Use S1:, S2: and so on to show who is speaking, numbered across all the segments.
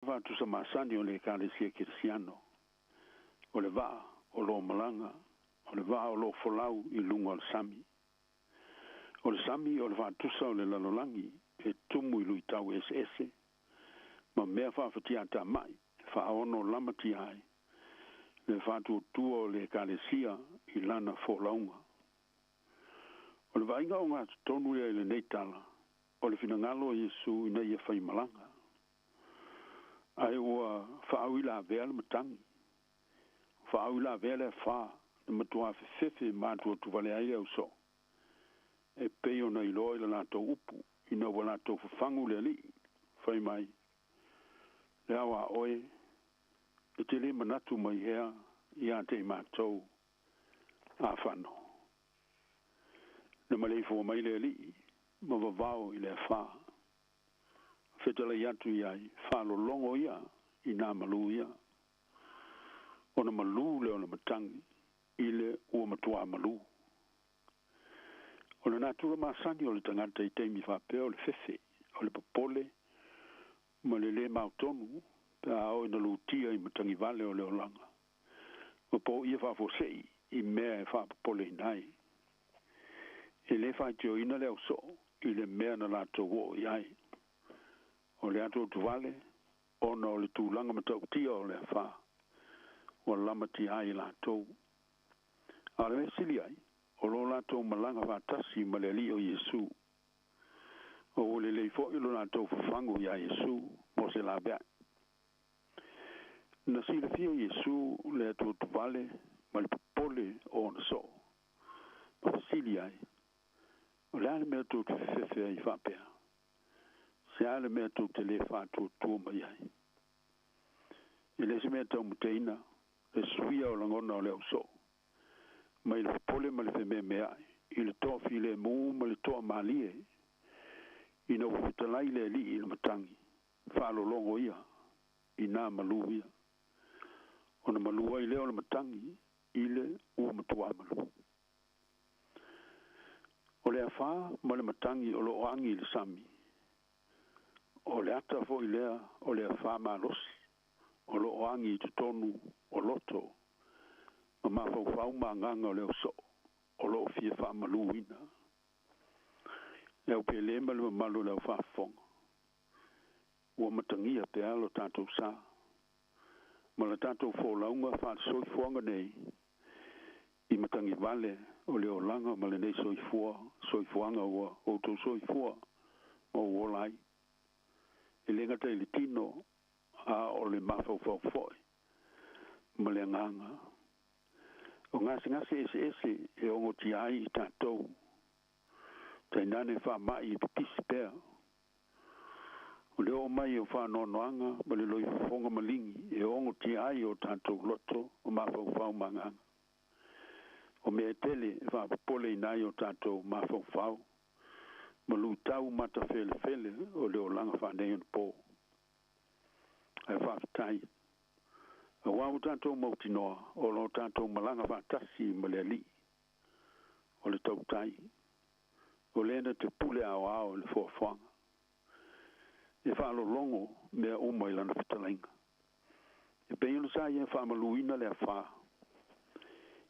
S1: Va tu sa masani o le kalesia kirisiano. O le va o lo malanga. O le va o lo folau I lunga o sami. O le sami o le va tu sa o le lalolangi e tumu I lui tau ese. Ma mea whawhatia ta mai. Whaono lamati ai. Le whatu tua o le kalesia I lana folaunga. O le vainga o ngā tonu ia I le neitala. O le finangalo Yesu ina ia whai malanga. Ai ua whaawila vea le matangi. Whaawila vea le wha. Le matua fefe mātua tuvale ai au so. E peo na iloa ila lātou upu. Ina wa lātou whangu le li. Whai mai. Le awa oe. E te le manatu mai hea. Ia te mātou. A whano. Le malefo mai le li. Ma wawao I le wha. Whetala iatu iai, whalo longo ia, I nā malu ia. O na malu leo na matangi, I le ua matua malu. O na natura masani o le tangata I teimi whapea o le fefe, o le papole, ma le mautonu, pe a o na lutia I matangi vale o le olanga. Ma po ia whafosei, I mea e whapapole nai. E le whaitio ina leo so, I le mea na lato wo iai. O le ato tuvale, ona o le tūlanga matautia o le wha. O lamati ai lātou. A le mesili ai, o lo lātou malanga whātasi ma le li o Yesu. O le leifo I lo lātou whangu ia Yesu, mo se la bea. Na si le fia Yesu le ato tuvale, ma le popole o na so. Ma mesili ai, o le ale mea tō tufefe ai whapea. Se ale mea tō te le whātua tō mai ai. I le se mea tau muteina, le suia o langona o le au so. Mai le pole ma le whemea mea ai. I le tofi le mū ma le toa malie. I na ufutalai le li I le matangi. Whālo longo ia. I nā malu ia. O na malu ai leo le matangi. I le ua matua malu. O le awha ma le matangi o lo oangi le sami. O le ata fo I lea o le awha malosi. O lo oangi te tonu o loto. Ma mawhau ma nganga o le oso. O lo fia wha maluina. Leo pe le malu malu leo wha fonga. Ua matangia pe alo tātou sā. Ma la tātou fōlaunga wha soifuanga nei. I matangi vale o le o langa ma le nei soifuanga ua o tō soifua. O wolai. E lenga te le tino a o le mawhau foi. Ma le nganga. O ngase ese e ongo ti ai I tātou. Tai nane wha mai I pitisi pēr. O le o mai o wha nonoanga ma le loi fonga malingi e ongo ti ai o tātou loto o mawhau manganga. O mea tele wha pole nai o tātou mawhau. Ma lu tau mata fele o le o langa whanei on pō. Ai whaafitai. A wau tātou mautinoa o lo tātou malanga whaatasi ma le li. O le tautai. O lena te pule ao le fuafuanga. E whaalo longo mea umai lana whitalainga. E peino sa ia whaamaluina le a wha.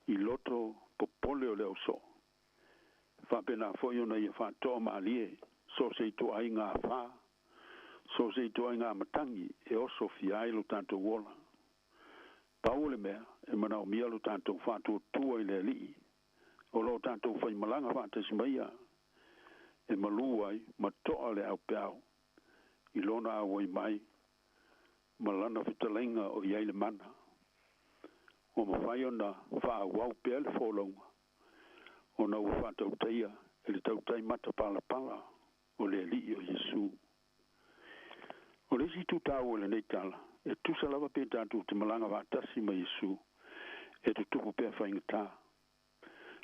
S1: I loto popole o le au so. Whapena foio na ia whātoa maalie. So se to ai ngā wha. So se to ai ngā matangi. E oso fiai lo tātou wola. Paule mea, e mana o mia lo tātou whātua tua I le li. O lo tātou whai malanga whātasi maia. E malu ai, ma toa le au peau. I lona awai mai. Malana whitalenga o iai le mana. O ma whai ona wha wau pea le wholaunga. O na ua whātau teia, e le tautai mata pala o le li o Yesu. O le si tūtau o le neitala. E tusa lava pe tātou te malanga wātasi ma Yesu. E tu tupu pēr whaingatā.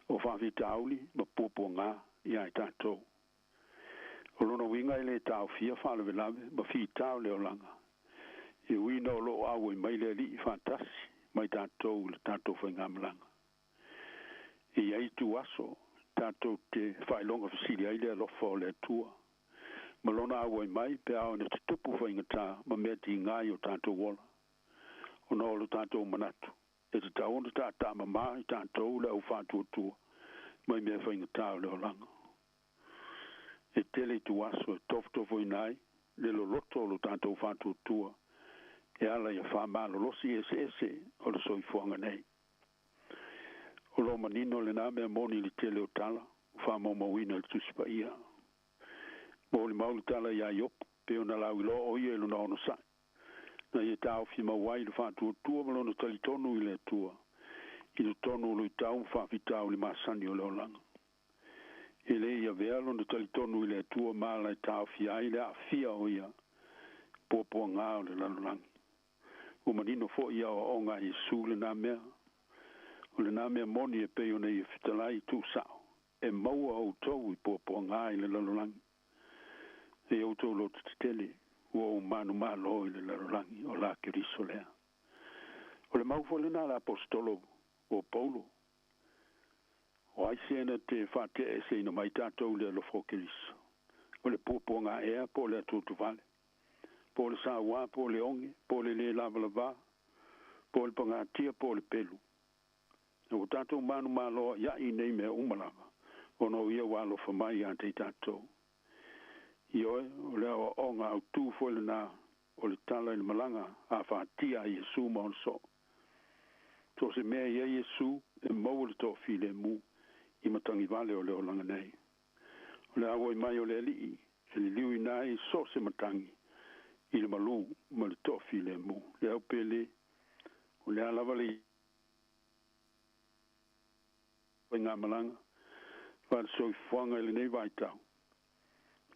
S1: O whawhita auli ma pōpua ngā I ai tātou. O lona winga I le tāu fia whālewe lawe ma whi tāu leo langa. E wina o lo awe mai le li I whātasi mai tātou le tātou whainga malanga. E ai tu aso tātou te whailonga whisiri ai le alofa o le tua. Malona awa mai pe au ne tupu fa ingata ma me ti ngai o tanto wola. Ona o tanto manatu. E te tau ona ta mama i tanto le au fatu tu. Mai me fa ingata le olanga. E tele tu aso tofo inai le lo loto lo tanto fatu tu. E ala ia fa malo lo si ese o le soifuanga nei. O lo manino le name moni le tele o tala. Fa mo wina le tuspa ia. Mo le mauli tala ia iop. Pe ona lau ilo o ia ilo na ono sa. Na ia tau fi mawai le fatu tua malona tali tonu i le tua. I le tonu lui tau whawhitau le masani o le olanga. E le ia vealo na tali tonu i le tua mala e tau fi ai le a fia o ia. Pōpua ngā o le lalolangi. O manino fo ia o onga i su le nā mea. O le nā mea moni e peo na i fitalai tu sao. E maua au tau i pōpua ngā i le lalolangi. E au tau lo tele. O manu malo i le lalolangi o la kiriso lea. O le maufo le nā la apostolo o Paulo. O aisena te whate e se ina mai tātou le alofo kiriso. O le pōpua ngā ea po le atutu vale. Po le sawa, po le onge, po le lavalava, po le pangatia, po le pelu. O tātou manu malo ia i nei mea umalama. O no ia walo whamai a te tātou. Ioe, o le o ngā au tū fwele nā, o le tala i le malanga, a whātia i Jesu maon so. Tō se mea ia Jesu, e mau le tō file mu, i matangi vale o le o langa nei. O le awa i mai o le alii, se li liu i nai so se matangi, i le malu, ma le tō file mu. Le au pele, o le alawa le i ngā malanga, whāle so i fuanga i le nei vai tau.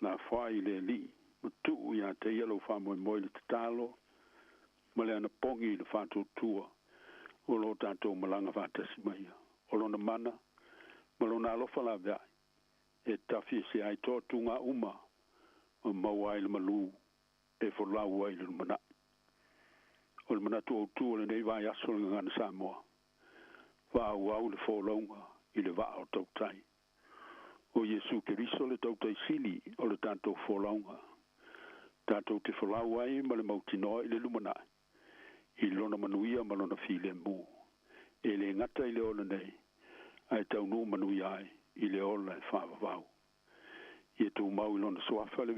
S1: Na whai le li, ma tuu ia te ialo whamoe moe le tatalo, ma le ana pongi le whātou tua, o lo tātou malanga whātasi maia. O lo na mana, ma lo na alofa la vea, e tafi se ai tōtu ngā uma, o mawai le malu, e wholau ai le mana. O le mana tu au tua le nei vai aso le ngana Samoa, wha au le wholaunga, i le wā o tau tai. O Jesu Keriso le tau tai sili o le tātou wholaunga. Tātou te wholau ai ma le mautinoa i le lumana. I lona manuia ma lona file mu. E le ngata i le ola nei. Ai tau nu manuia ai i le ola e whāwawau. I e tū mau i lona soafa le